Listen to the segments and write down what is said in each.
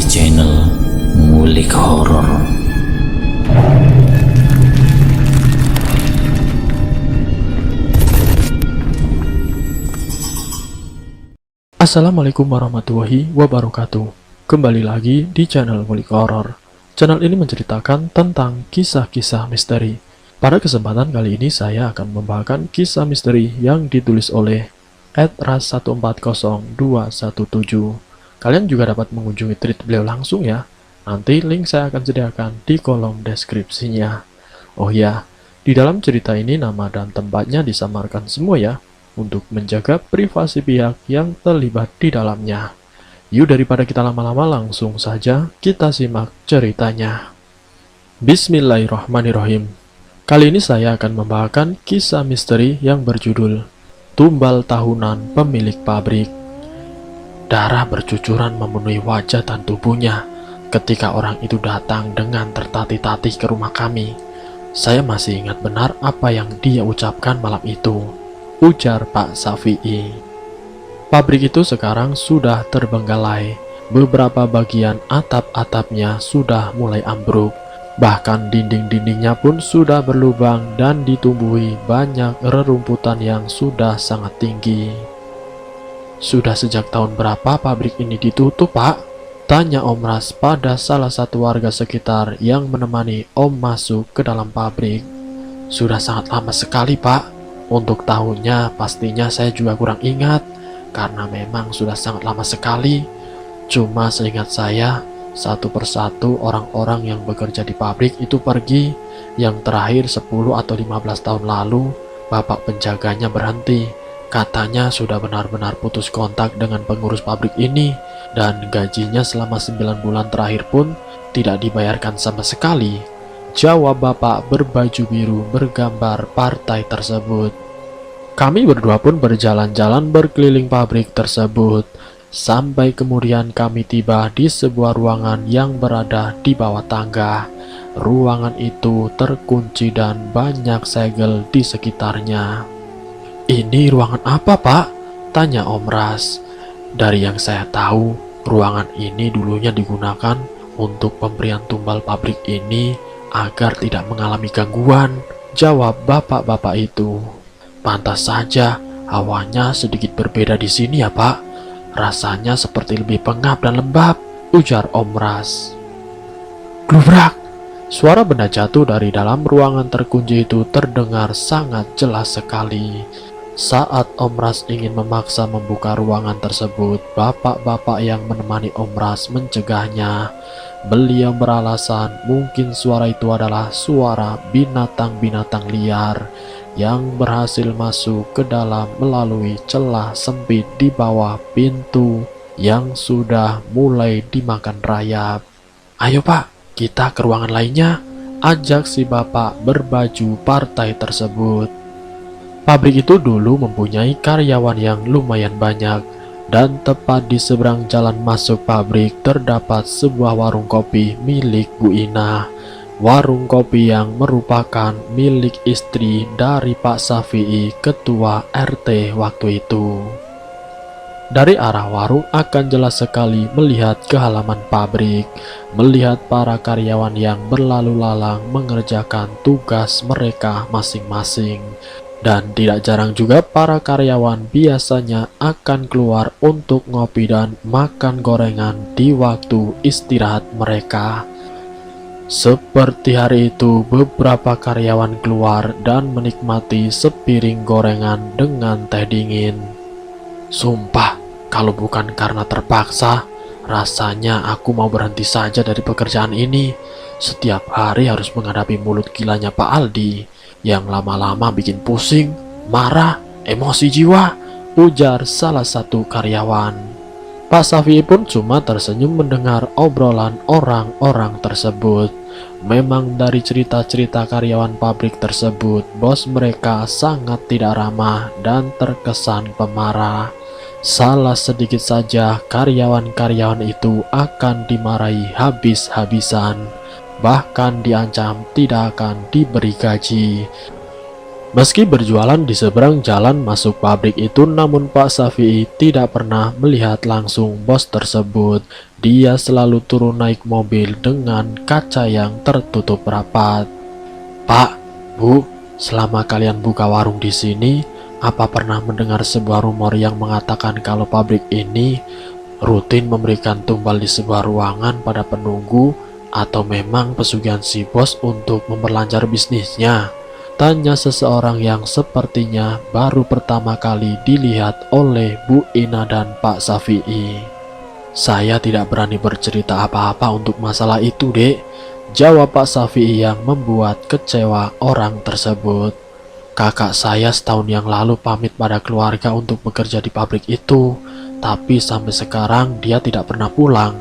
channel Ngulik Horor. Assalamualaikum warahmatullahi wabarakatuh. Kembali lagi di channel Ngulik Horor. Channel ini menceritakan tentang kisah-kisah misteri. Pada kesempatan kali ini saya akan membawakan kisah misteri yang ditulis oleh @ras140217. Kalian juga dapat mengunjungi tweet beliau langsung ya. Nanti link saya akan sediakan di kolom deskripsinya. Oh ya, di dalam cerita ini nama dan tempatnya disamarkan semua ya, untuk menjaga privasi pihak yang terlibat di dalamnya. Yuk daripada kita lama-lama langsung saja kita simak ceritanya. Bismillahirrahmanirrahim. Kali ini saya akan membawakan kisah misteri yang berjudul Tumbal Tahunan Pemilik Pabrik. Darah bercucuran memenuhi wajah dan tubuhnya ketika orang itu datang dengan tertatih-tatih ke rumah kami. Saya masih ingat benar apa yang dia ucapkan malam itu, ujar Pak Safi'i. Pabrik itu sekarang sudah terbengkalai. Beberapa bagian atap-atapnya sudah mulai ambruk. Bahkan dinding-dindingnya pun sudah berlubang dan ditumbuhi banyak rerumputan yang sudah sangat tinggi. Sudah sejak tahun berapa pabrik ini ditutup, Pak? Tanya Om Ras pada salah satu warga sekitar yang menemani Om masuk ke dalam pabrik. Sudah sangat lama sekali, Pak. Untuk tahunnya pastinya saya juga kurang ingat, karena memang sudah sangat lama sekali. Cuma seingat saya, satu persatu orang-orang yang bekerja di pabrik itu pergi. Yang terakhir 10 atau 15 tahun lalu, bapak penjaganya berhenti. Katanya sudah benar-benar putus kontak dengan pengurus pabrik ini, dan gajinya selama 9 bulan terakhir pun tidak dibayarkan sama sekali. Jawab bapak berbaju biru bergambar partai tersebut. Kami berdua pun berjalan-jalan berkeliling pabrik tersebut, sampai kemudian kami tiba di sebuah ruangan yang berada di bawah tangga. Ruangan itu terkunci dan banyak segel di sekitarnya. Ini ruangan apa, Pak? Tanya Om Ras. Dari yang saya tahu, ruangan ini dulunya digunakan untuk pemberian tumbal pabrik ini agar tidak mengalami gangguan, jawab bapak-bapak itu. Pantas saja, hawanya sedikit berbeda di sini ya, Pak. Rasanya seperti lebih pengap dan lembab, ujar Om Ras. Glubrak! Suara benda jatuh dari dalam ruangan terkunci itu terdengar sangat jelas sekali. Saat Om Ras ingin memaksa membuka ruangan tersebut, bapak-bapak yang menemani Om Ras mencegahnya. Beliau beralasan mungkin suara itu adalah suara binatang-binatang liar yang berhasil masuk ke dalam melalui celah sempit di bawah pintu yang sudah mulai dimakan rayap. Ayo Pak, kita ke ruangan lainnya, ajak si bapak berbaju partai tersebut. Pabrik itu dulu mempunyai karyawan yang lumayan banyak, dan tepat di seberang jalan masuk pabrik terdapat sebuah warung kopi milik Bu Ina. Warung kopi yang merupakan milik istri dari Pak Safi'i, ketua RT waktu itu. Dari arah warung akan jelas sekali melihat ke halaman pabrik, melihat para karyawan yang berlalu lalang mengerjakan tugas mereka masing-masing. Dan tidak jarang juga para karyawan biasanya akan keluar untuk ngopi dan makan gorengan di waktu istirahat mereka. Seperti hari itu, beberapa karyawan keluar dan menikmati sepiring gorengan dengan teh dingin. Sumpah, kalau bukan karena terpaksa, rasanya aku mau berhenti saja dari pekerjaan ini. Setiap hari harus menghadapi mulut gilanya Pak Aldi, yang lama-lama bikin pusing, marah, emosi jiwa, ujar salah satu karyawan. Pak Safi'i pun cuma tersenyum mendengar obrolan orang-orang tersebut. Memang dari cerita-cerita karyawan pabrik tersebut, bos mereka sangat tidak ramah dan terkesan pemarah. Salah sedikit saja karyawan-karyawan itu akan dimarahi habis-habisan, bahkan diancam tidak akan diberi gaji. Meski berjualan di seberang jalan masuk pabrik itu, namun Pak Safi'i tidak pernah melihat langsung bos tersebut. Dia selalu turun naik mobil dengan kaca yang tertutup rapat. "Pak, Bu, selama kalian buka warung di sini, apa pernah mendengar sebuah rumor yang mengatakan kalau pabrik ini rutin memberikan tumbal di sebuah ruangan pada penunggu, atau memang pesugihan si bos untuk memperlancar bisnisnya?" Tanya seseorang yang sepertinya baru pertama kali dilihat oleh Bu Ina dan Pak Safi'i. "Saya tidak berani bercerita apa-apa untuk masalah itu, Dek," jawab Pak Safi'i yang membuat kecewa orang tersebut. "Kakak saya setahun yang lalu pamit pada keluarga untuk bekerja di pabrik itu, tapi sampai sekarang dia tidak pernah pulang.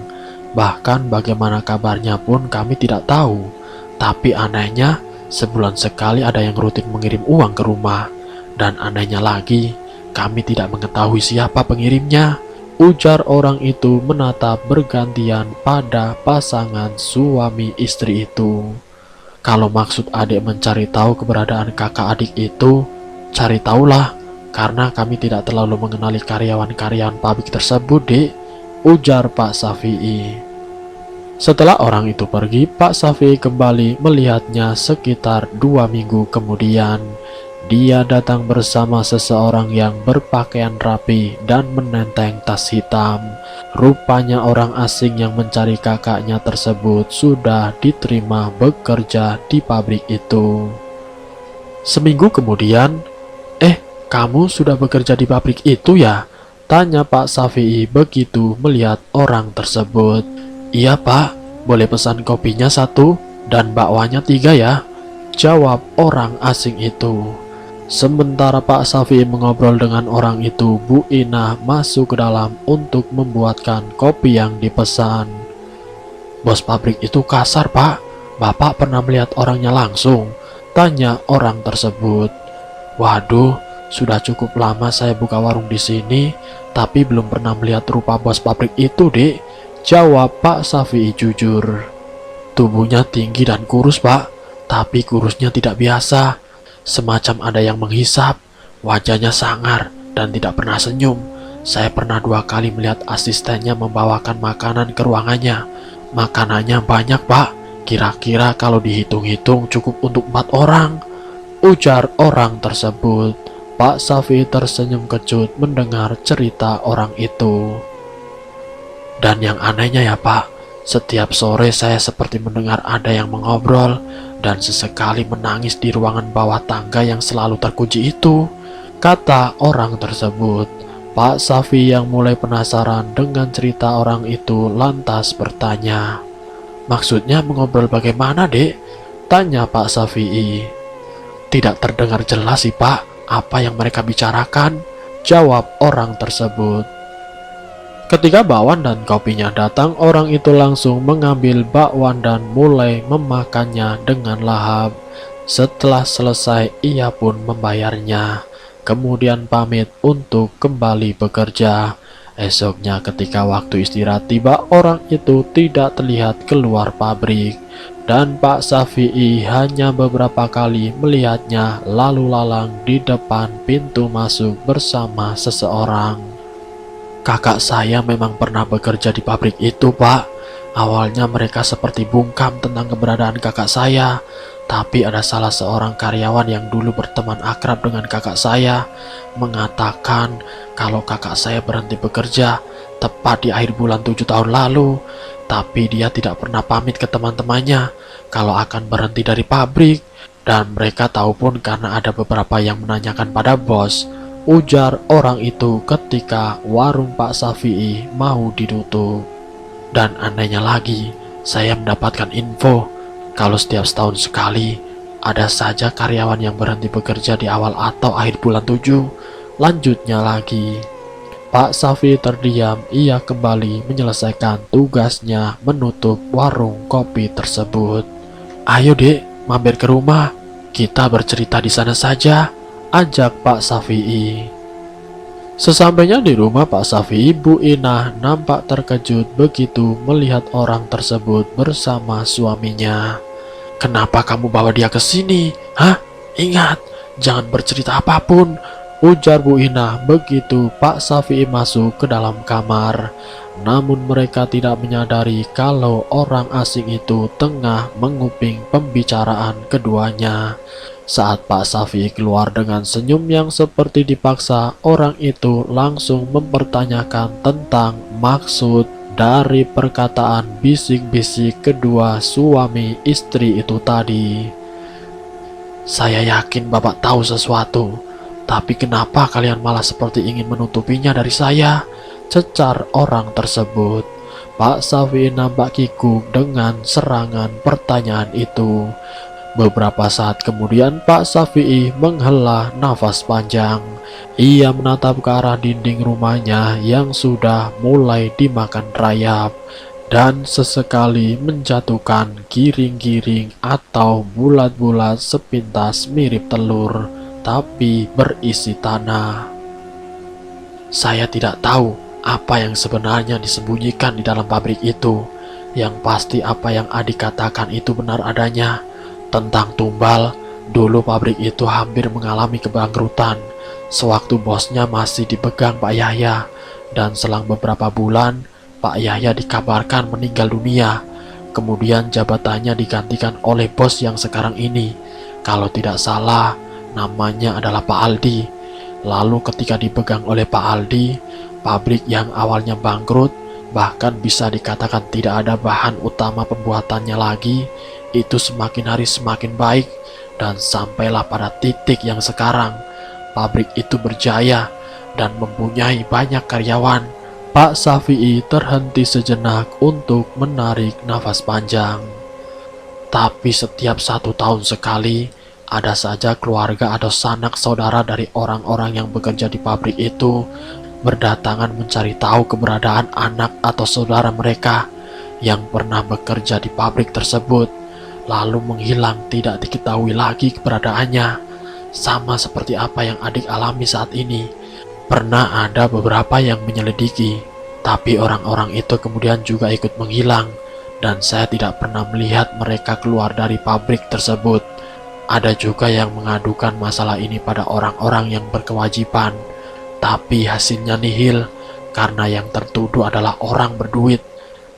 Bahkan bagaimana kabarnya pun kami tidak tahu. Tapi anehnya, sebulan sekali ada yang rutin mengirim uang ke rumah. Dan anehnya lagi, kami tidak mengetahui siapa pengirimnya," ujar orang itu menatap bergantian pada pasangan suami istri itu. "Kalau maksud adik mencari tahu keberadaan kakak adik itu, cari tahulah, karena kami tidak terlalu mengenali karyawan-karyawan pabrik tersebut, Dek," ujar Pak Safi'i. Setelah orang itu pergi, Pak Safi'i kembali melihatnya sekitar 2 minggu kemudian. Dia datang bersama seseorang yang berpakaian rapi dan menenteng tas hitam. Rupanya orang asing yang mencari kakaknya tersebut sudah diterima bekerja di pabrik itu. Seminggu kemudian, kamu sudah bekerja di pabrik itu ya?" tanya Pak Safi'i begitu melihat orang tersebut. "Iya Pak, boleh pesan kopinya 1 dan bakwanya 3 ya?" jawab orang asing itu. Sementara Pak Safi'i mengobrol dengan orang itu, Bu Ina masuk ke dalam untuk membuatkan kopi yang dipesan. "Bos pabrik itu kasar, Pak. Bapak pernah melihat orangnya langsung?" tanya orang tersebut. "Waduh, sudah cukup lama saya buka warung di sini, tapi belum pernah melihat rupa bos pabrik itu, Dek," jawab Pak Safi'i jujur. "Tubuhnya tinggi dan kurus, Pak, tapi kurusnya tidak biasa. Semacam ada yang menghisap. Wajahnya sangar dan tidak pernah senyum. Saya pernah 2 kali melihat asistennya membawakan makanan ke ruangannya. Makanannya banyak, Pak. Kira-kira kalau dihitung-hitung cukup untuk 4 orang," ujar orang tersebut. Pak Safi'i tersenyum kecut mendengar cerita orang itu. "Dan yang anehnya ya Pak, setiap sore saya seperti mendengar ada yang mengobrol dan sesekali menangis di ruangan bawah tangga yang selalu terkunci itu," kata orang tersebut. Pak Safi'i yang mulai penasaran dengan cerita orang itu lantas bertanya, "Maksudnya mengobrol bagaimana, Dek?" tanya Pak Safi'i. "Tidak terdengar jelas sih Pak apa yang mereka bicarakan," jawab orang tersebut. Ketika bakwan dan kopinya datang, orang itu langsung mengambil bakwan dan mulai memakannya dengan lahap. Setelah selesai, ia pun membayarnya, kemudian pamit untuk kembali bekerja. Esoknya ketika waktu istirahat tiba, orang itu tidak terlihat keluar pabrik, dan Pak Safi'i hanya beberapa kali melihatnya lalu lalang di depan pintu masuk bersama seseorang. "Kakak saya memang pernah bekerja di pabrik itu, Pak. Awalnya mereka seperti bungkam tentang keberadaan kakak saya, tapi ada salah seorang karyawan yang dulu berteman akrab dengan kakak saya mengatakan kalau kakak saya berhenti bekerja tepat di akhir bulan 7 tahun lalu. Tapi dia tidak pernah pamit ke teman-temannya kalau akan berhenti dari pabrik, dan mereka tahu pun karena ada beberapa yang menanyakan pada bos," ujar orang itu ketika warung Pak Safi'i mau ditutup. "Dan anehnya lagi, saya mendapatkan info kalau setiap setahun sekali ada saja karyawan yang berhenti bekerja di awal atau akhir bulan 7, lanjutnya lagi. Pak Safi'i terdiam, ia kembali menyelesaikan tugasnya menutup warung kopi tersebut. "Ayo Dek, mampir ke rumah, kita bercerita di sana saja," ajak Pak Safi'i. Sesampainya di rumah Pak Safi'i, Bu Inah nampak terkejut begitu melihat orang tersebut bersama suaminya. "Kenapa kamu bawa dia ke sini? Hah? Ingat, jangan bercerita apapun, ujar Bu Ina begitu Pak Safi'i masuk ke dalam kamar. Namun mereka tidak menyadari kalau orang asing itu tengah menguping pembicaraan keduanya. Saat Pak Safi'i keluar dengan senyum yang seperti dipaksa, orang itu langsung mempertanyakan tentang maksud dari perkataan bisik-bisik kedua suami istri itu tadi. Saya yakin Bapak tahu sesuatu, tapi kenapa kalian malah seperti ingin menutupinya dari saya? Cecar orang tersebut. Pak Safi'i nampak kikuk dengan serangan pertanyaan itu. Beberapa saat kemudian Pak Safi'i menghela nafas panjang. Ia menatap ke arah dinding rumahnya yang sudah mulai dimakan rayap dan sesekali menjatuhkan giring-giring atau bulat-bulat sepintas mirip telur tapi berisi tanah. Saya tidak tahu apa yang sebenarnya disembunyikan di dalam pabrik itu. Yang pasti apa yang adik katakan itu benar adanya. Tentang Tumbal, dulu pabrik itu hampir mengalami kebangkrutan sewaktu bosnya masih dipegang Pak Yahya, dan selang beberapa bulan Pak Yahya dikabarkan meninggal dunia. Kemudian jabatannya digantikan oleh bos yang sekarang ini. Kalau tidak salah, namanya adalah Pak Aldi. Lalu ketika dipegang oleh Pak Aldi, pabrik yang awalnya bangkrut, bahkan bisa dikatakan tidak ada bahan utama pembuatannya lagi, itu semakin hari semakin baik, dan sampailah pada titik yang sekarang pabrik itu berjaya dan mempunyai banyak karyawan. Pak Safi'i terhenti sejenak untuk menarik nafas panjang. Tapi setiap 1 tahun sekali, ada saja keluarga atau sanak saudara dari orang-orang yang bekerja di pabrik itu berdatangan mencari tahu keberadaan anak atau saudara mereka yang pernah bekerja di pabrik tersebut, lalu menghilang tidak diketahui lagi keberadaannya. Sama seperti apa yang adik alami saat ini. Pernah ada beberapa yang menyelidiki, tapi orang-orang itu kemudian juga ikut menghilang, dan saya tidak pernah melihat mereka keluar dari pabrik tersebut. Ada juga yang mengadukan masalah ini pada orang-orang yang berkewajiban, tapi hasilnya nihil, karena yang tertuduh adalah orang berduit.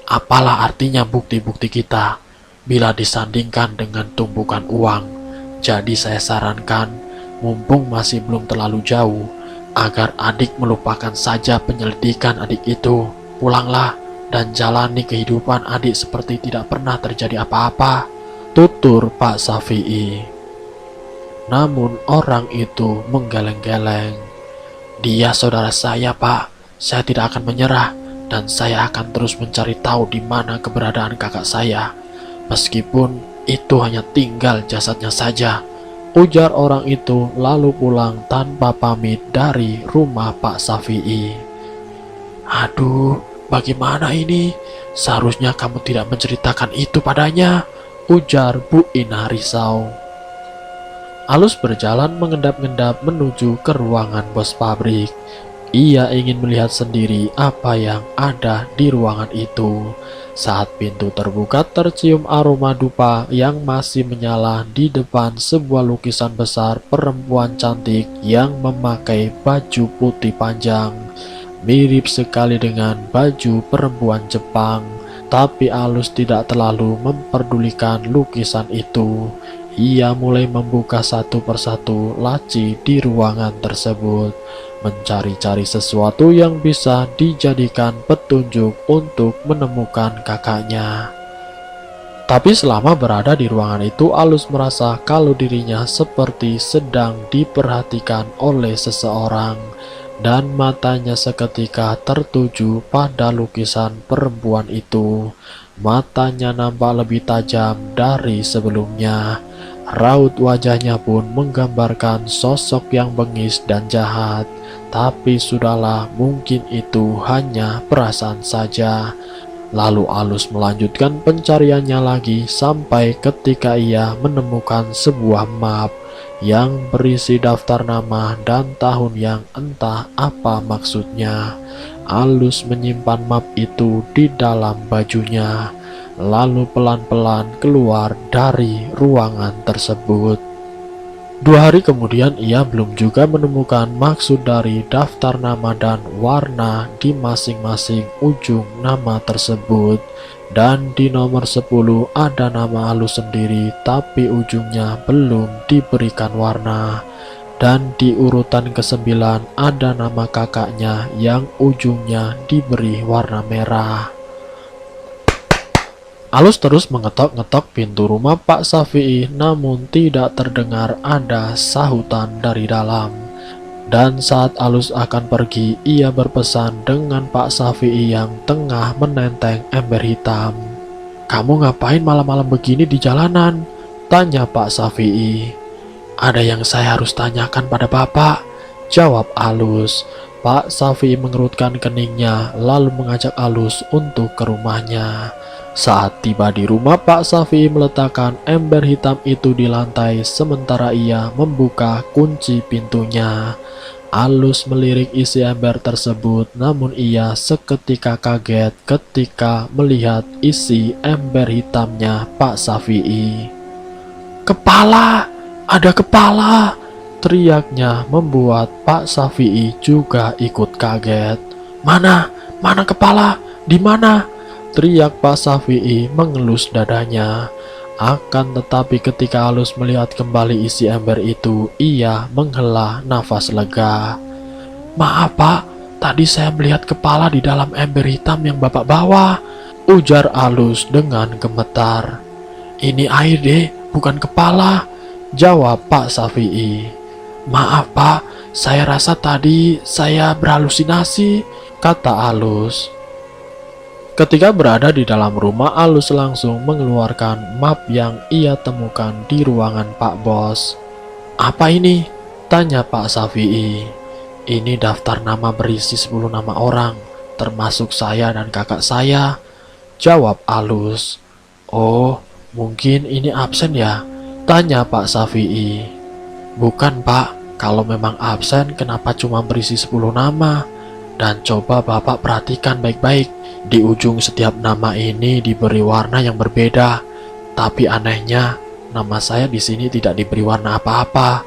Apalah artinya bukti-bukti kita bila disandingkan dengan tumpukan uang? Jadi saya sarankan, mumpung masih belum terlalu jauh, agar adik melupakan saja penyelidikan adik itu. Pulanglah dan jalani kehidupan adik seperti tidak pernah terjadi apa-apa, tutur Pak Safi'i. Namun orang itu menggeleng-geleng. Dia saudara saya, Pak. Saya tidak akan menyerah, dan saya akan terus mencari tahu di mana keberadaan kakak saya, meskipun itu hanya tinggal jasadnya saja, ujar orang itu lalu pulang tanpa pamit dari rumah Pak Safi'i. Aduh, bagaimana ini? Seharusnya kamu tidak menceritakan itu padanya, ujar Bu Ina risau. Alus berjalan mengendap-endap menuju ke ruangan bos pabrik. Ia ingin melihat sendiri apa yang ada di ruangan itu. Saat pintu terbuka, tercium aroma dupa yang masih menyala di depan sebuah lukisan besar perempuan cantik yang memakai baju putih panjang. Mirip sekali dengan baju perempuan Jepang, tapi Alus tidak terlalu memperdulikan lukisan itu. Ia mulai membuka satu persatu laci di ruangan tersebut, mencari-cari sesuatu yang bisa dijadikan petunjuk untuk menemukan kakaknya. Tapi selama berada di ruangan itu, Alus merasa kalau dirinya seperti sedang diperhatikan oleh seseorang, dan matanya seketika tertuju pada lukisan perempuan itu. Matanya nampak lebih tajam dari sebelumnya. Raut wajahnya pun menggambarkan sosok yang bengis dan jahat. Tapi sudahlah, mungkin itu hanya perasaan saja. Lalu Alus melanjutkan pencariannya lagi sampai ketika ia menemukan sebuah map yang berisi daftar nama dan tahun yang entah apa maksudnya. Alus menyimpan map itu di dalam bajunya, lalu pelan-pelan keluar dari ruangan tersebut. 2 hari kemudian ia belum juga menemukan maksud dari daftar nama dan warna di masing-masing ujung nama tersebut. Dan di nomor 10 ada nama Alus sendiri, tapi ujungnya belum diberikan warna. Dan di urutan ke-9 ada nama kakaknya yang ujungnya diberi warna merah. Alus terus mengetok-ngetok pintu rumah Pak Safi'i, namun tidak terdengar ada sahutan dari dalam. Dan saat Alus akan pergi, ia berpesan dengan Pak Safi'i yang tengah menenteng ember hitam. "Kamu ngapain malam-malam begini di jalanan?" tanya Pak Safi'i. "Ada yang saya harus tanyakan pada Bapak," jawab Alus. Pak Safi'i mengerutkan keningnya, lalu mengajak Alus untuk ke rumahnya. Saat tiba di rumah, Pak Safi'i meletakkan ember hitam itu di lantai, sementara ia membuka kunci pintunya. Alus melirik isi ember tersebut, namun ia seketika kaget ketika melihat isi ember hitamnya Pak Safi'i. "Kepala! Ada kepala!" teriaknya membuat Pak Safi'i juga ikut kaget. Mana kepala? Di mana?" teriak Pak Safi'i mengelus dadanya. Akan tetapi ketika Alus melihat kembali isi ember itu, ia menghela nafas lega. "Maaf Pak, tadi saya melihat kepala di dalam ember hitam yang Bapak bawa," ujar Alus dengan gemetar. "Ini air deh, bukan kepala," jawab Pak Safi'i. "Maaf Pak, saya rasa tadi saya berhalusinasi," kata Alus. Ketika berada di dalam rumah, Alus langsung mengeluarkan map yang ia temukan di ruangan Pak Bos. "Apa ini?" tanya Pak Safi'i. "Ini daftar nama berisi 10 nama orang, termasuk saya dan kakak saya," jawab Alus. "Oh, mungkin ini absen ya?" tanya Pak Safi'i. "Bukan Pak, kalau memang absen kenapa cuma berisi 10 nama? Dan coba Bapak perhatikan baik-baik, di ujung setiap nama ini diberi warna yang berbeda. Tapi anehnya, nama saya di sini tidak diberi warna apa-apa.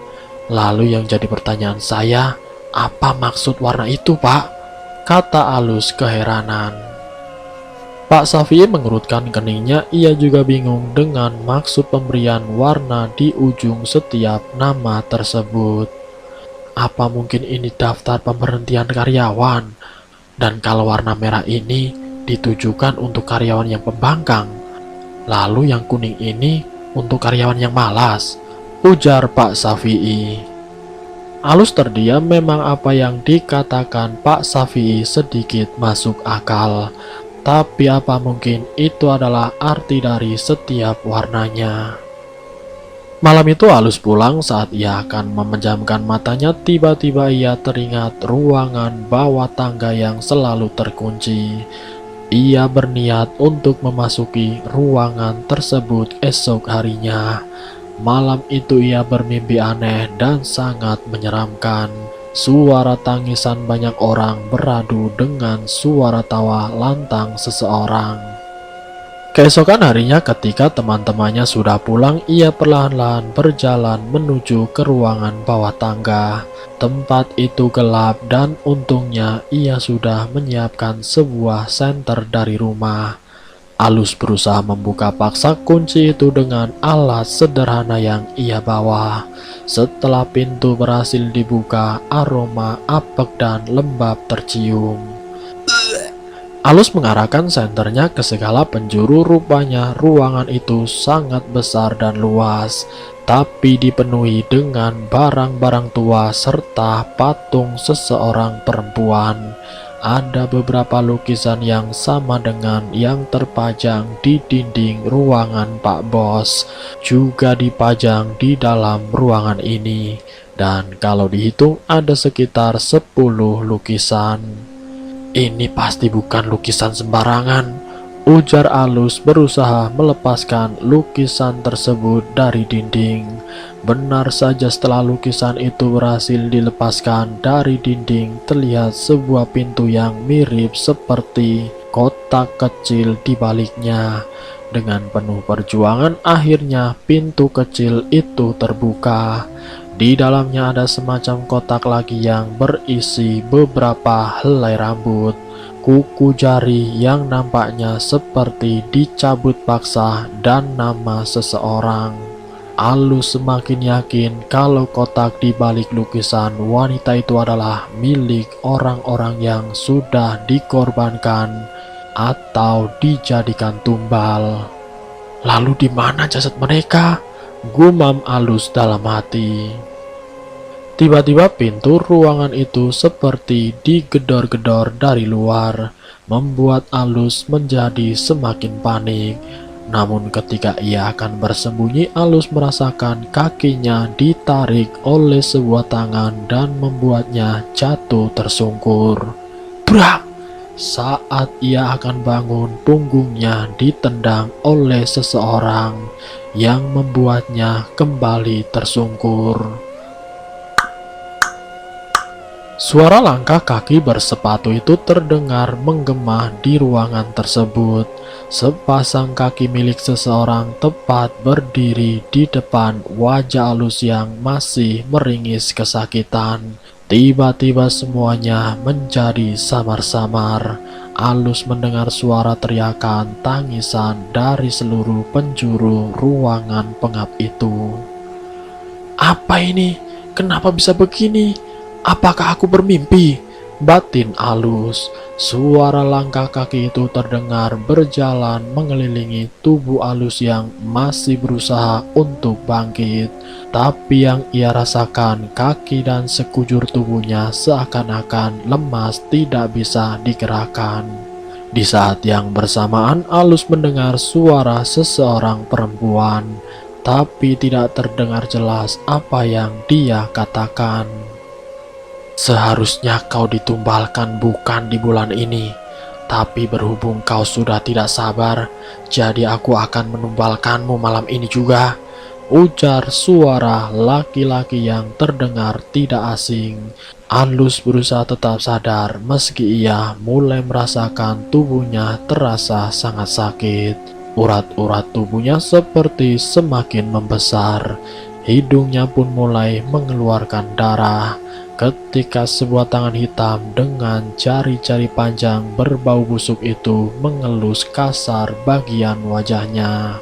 Lalu yang jadi pertanyaan saya, apa maksud warna itu Pak?" kata Alus keheranan. Pak Safi'i mengerutkan keningnya, ia juga bingung dengan maksud pemberian warna di ujung setiap nama tersebut. Apa mungkin ini daftar pemberhentian karyawan? Dan kalau warna merah ini ditujukan untuk karyawan yang pembangkang, lalu yang kuning ini untuk karyawan yang malas, ujar Pak Safi'i. Alus terdiam, memang apa yang dikatakan Pak Safi'i sedikit masuk akal. Tapi apa mungkin itu adalah arti dari setiap warnanya? Malam itu Alus pulang. Saat ia akan memejamkan matanya, tiba-tiba ia teringat ruangan bawah tangga yang selalu terkunci. Ia berniat untuk memasuki ruangan tersebut esok harinya. Malam itu ia bermimpi aneh dan sangat menyeramkan. Suara tangisan banyak orang beradu dengan suara tawa lantang seseorang. Keesokan harinya ketika teman-temannya sudah pulang, ia perlahan-lahan berjalan menuju ke ruangan bawah tangga. Tempat itu gelap dan untungnya ia sudah menyiapkan sebuah senter dari rumah. Alus berusaha membuka paksa kunci itu dengan alat sederhana yang ia bawa. Setelah pintu berhasil dibuka, aroma apek dan lembab tercium. Alus mengarahkan senternya ke segala penjuru. Rupanya ruangan itu sangat besar dan luas, tapi dipenuhi dengan barang-barang tua serta patung seseorang perempuan. Ada beberapa lukisan yang sama dengan yang terpajang di dinding ruangan Pak Bos, juga dipajang di dalam ruangan ini. Dan kalau dihitung ada sekitar 10 lukisan. "Ini pasti bukan lukisan sembarangan," ujar Alus berusaha melepaskan lukisan tersebut dari dinding. Benar saja, setelah lukisan itu berhasil dilepaskan dari dinding, terlihat sebuah pintu yang mirip seperti kotak kecil di baliknya. Dengan penuh perjuangan, akhirnya pintu kecil itu terbuka. Di dalamnya ada semacam kotak lagi yang berisi beberapa helai rambut, kuku jari yang nampaknya seperti dicabut paksa, dan nama seseorang. Alus semakin yakin kalau kotak di balik lukisan wanita itu adalah milik orang-orang yang sudah dikorbankan atau dijadikan tumbal. Lalu di mana jasad mereka? Gumam Alus dalam hati. Tiba-tiba pintu ruangan itu seperti digedor-gedor dari luar, membuat Alus menjadi semakin panik. Namun ketika ia akan bersembunyi, Alus merasakan kakinya ditarik oleh sebuah tangan dan membuatnya jatuh tersungkur. Brak! Saat ia akan bangun, punggungnya ditendang oleh seseorang yang membuatnya kembali tersungkur. Suara langkah kaki bersepatu itu terdengar menggema di ruangan tersebut. Sepasang kaki milik seseorang tepat berdiri di depan wajah Alus yang masih meringis kesakitan. Tiba-tiba semuanya menjadi samar-samar. Alus mendengar suara teriakan tangisan dari seluruh penjuru ruangan pengap itu. Apa ini? Kenapa bisa begini? Apakah aku bermimpi? Batin Alus. Suara langkah kaki itu terdengar berjalan mengelilingi tubuh Alus yang masih berusaha untuk bangkit. Tapi yang ia rasakan, kaki dan sekujur tubuhnya seakan-akan lemas, tidak bisa digerakkan. Di saat yang bersamaan, Alus mendengar suara seseorang perempuan, tapi tidak terdengar jelas apa yang dia katakan. Seharusnya kau ditumbalkan bukan di bulan ini, tapi berhubung kau sudah tidak sabar, jadi aku akan menumbalkanmu malam ini juga, ujar suara laki-laki yang terdengar tidak asing. Alus berusaha tetap sadar meski ia mulai merasakan tubuhnya terasa sangat sakit. Urat-urat tubuhnya seperti semakin membesar, hidungnya pun mulai mengeluarkan darah. Ketika sebuah tangan hitam dengan jari-jari panjang berbau busuk itu mengelus kasar bagian wajahnya.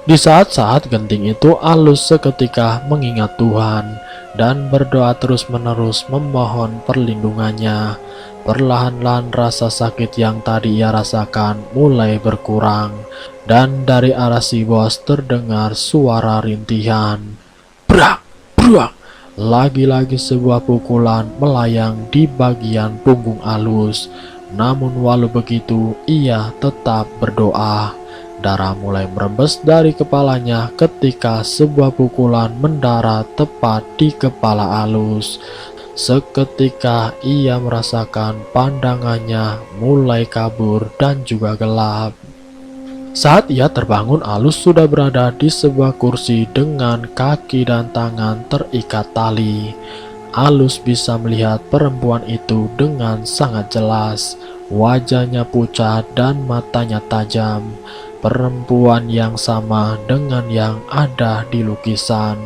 Di saat-saat genting itu, Alus seketika mengingat Tuhan dan berdoa terus-menerus memohon perlindungannya. Perlahan-lahan rasa sakit yang tadi ia rasakan mulai berkurang, dan dari arah si bos terdengar suara rintihan. Brak! Brak! Lagi-lagi sebuah pukulan melayang di bagian punggung Alus. Namun walau begitu, ia tetap berdoa. Darah mulai merembes dari kepalanya ketika sebuah pukulan mendarat tepat di kepala Alus. Seketika ia merasakan pandangannya mulai kabur dan juga gelap. Saat ia terbangun, Alus sudah berada di sebuah kursi dengan kaki dan tangan terikat tali. Alus bisa melihat perempuan itu dengan sangat jelas. Wajahnya pucat dan matanya tajam. Perempuan yang sama dengan yang ada di lukisan.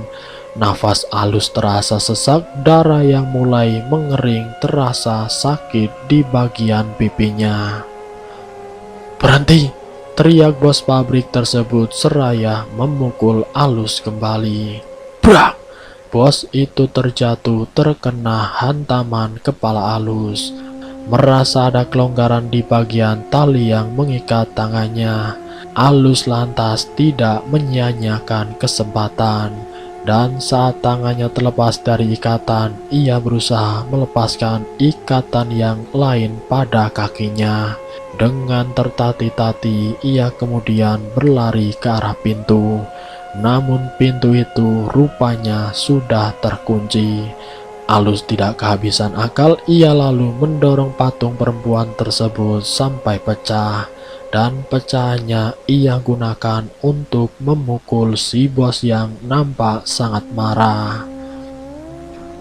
Nafas Alus terasa sesak, darah yang mulai mengering terasa sakit di bagian pipinya. Berhenti! Teriak bos pabrik tersebut seraya memukul Alus kembali. Brak! Bos itu terjatuh terkena hantaman kepala Alus. Merasa ada kelonggaran di bagian tali yang mengikat tangannya. Alus lantas tidak menyia-nyiakan kesempatan. Dan saat tangannya terlepas dari ikatan, ia berusaha melepaskan ikatan yang lain pada kakinya. Dengan tertati-tati, ia kemudian berlari ke arah pintu. Namun pintu itu rupanya sudah terkunci. Alus tidak kehabisan akal, ia lalu mendorong patung perempuan tersebut sampai pecah. Dan pecahannya ia gunakan untuk memukul si bos yang nampak sangat marah.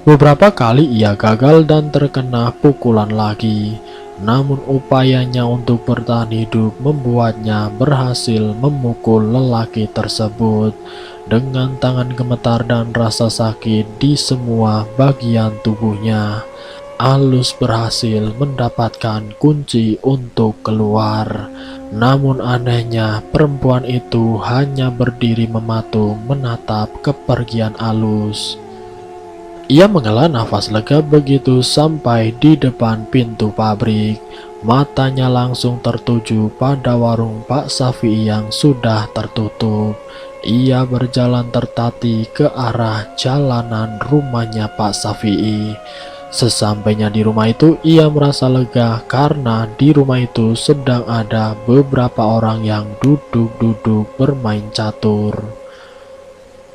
Beberapa kali ia gagal dan terkena pukulan lagi. Namun upayanya untuk bertahan hidup membuatnya berhasil memukul lelaki tersebut. dengan tangan gemetar dan rasa sakit di semua bagian tubuhnya. Alus berhasil mendapatkan kunci untuk keluar. Namun anehnya perempuan itu hanya berdiri mematung menatap kepergian Alus. Ia menghela nafas lega begitu sampai di depan pintu pabrik. Matanya langsung tertuju pada warung Pak Safi'i yang sudah tertutup. Ia berjalan tertati ke arah jalanan rumahnya Pak Safi'i. Sesampainya di rumah itu, ia merasa lega karena di rumah itu sedang ada beberapa orang yang duduk-duduk bermain catur.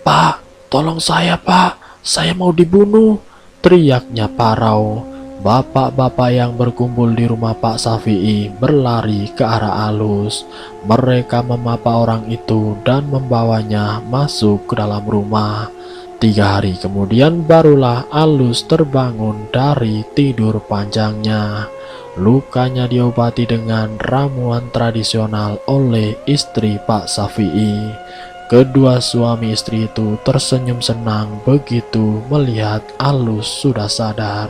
"Pak, tolong saya, Pak. Saya mau dibunuh," teriaknya parau. Bapak-bapak yang berkumpul di rumah Pak Safi'i berlari ke arah Alus. Mereka memapa orang itu dan membawanya masuk ke dalam rumah. 3 hari kemudian barulah Alus terbangun dari tidur panjangnya. Lukanya diobati dengan ramuan tradisional oleh istri Pak Safi'i. Kedua suami istri itu tersenyum senang begitu melihat Alus sudah sadar.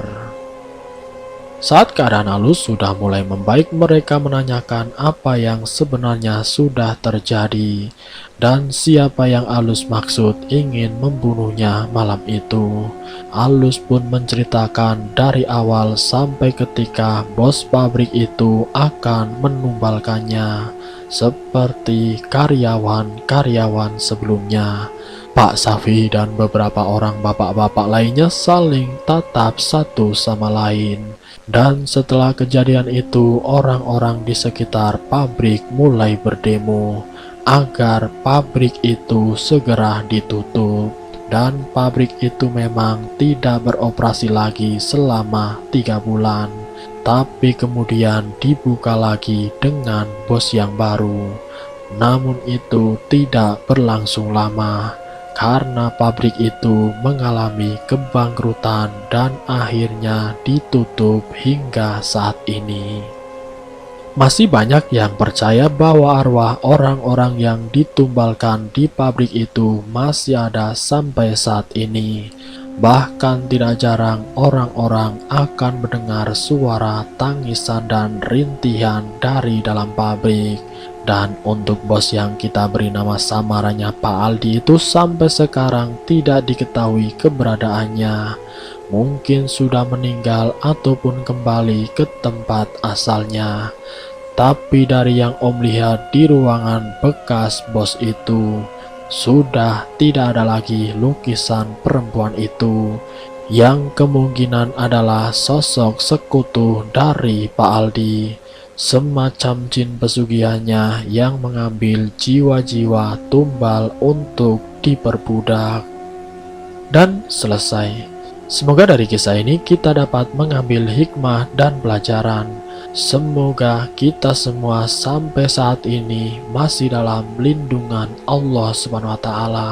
Saat keadaan Alus sudah mulai membaik, mereka menanyakan apa yang sebenarnya sudah terjadi dan siapa yang Alus maksud ingin membunuhnya malam itu. Alus pun menceritakan dari awal sampai ketika bos pabrik itu akan menumbalkannya, seperti karyawan-karyawan sebelumnya. Pak Safi'i dan beberapa orang bapak-bapak lainnya saling tatap satu sama lain. Dan setelah kejadian itu, orang-orang di sekitar pabrik mulai berdemo agar pabrik itu segera ditutup. Dan pabrik itu memang tidak beroperasi lagi selama 3 bulan. Tapi kemudian dibuka lagi dengan bos yang baru. Namun itu tidak berlangsung lama, karena pabrik itu mengalami kebangkrutan dan akhirnya ditutup hingga saat ini. Masih banyak yang percaya bahwa arwah orang-orang yang ditumbalkan di pabrik itu masih ada sampai saat ini. Bahkan tidak jarang orang-orang akan mendengar suara tangisan dan rintihan dari dalam pabrik. Dan untuk bos yang kita beri nama samarannya Pak Aldi itu sampai sekarang tidak diketahui keberadaannya. Mungkin sudah meninggal ataupun kembali ke tempat asalnya. Tapi dari yang Om lihat di ruangan bekas bos itu, sudah tidak ada lagi lukisan perempuan itu, yang kemungkinan adalah sosok sekutu dari Pak Aldi. Semacam jin pesugihannya yang mengambil jiwa-jiwa tumbal untuk diperbudak. Dan selesai. Semoga dari kisah ini kita dapat mengambil hikmah dan pelajaran. Semoga kita semua sampai saat ini masih dalam lindungan Allah Subhanahu wa Ta'ala.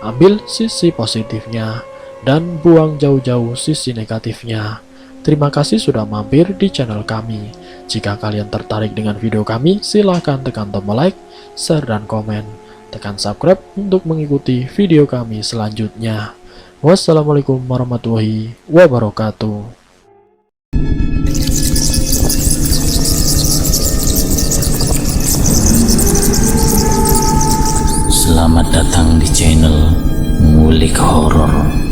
Ambil sisi positifnya dan buang jauh-jauh sisi negatifnya. Terima kasih sudah mampir di channel kami. Jika kalian tertarik dengan video kami, silahkan tekan tombol like, share, dan komen. Tekan subscribe untuk mengikuti video kami selanjutnya. Wassalamualaikum warahmatullahi wabarakatuh. Selamat datang di channel Ngulik Horor.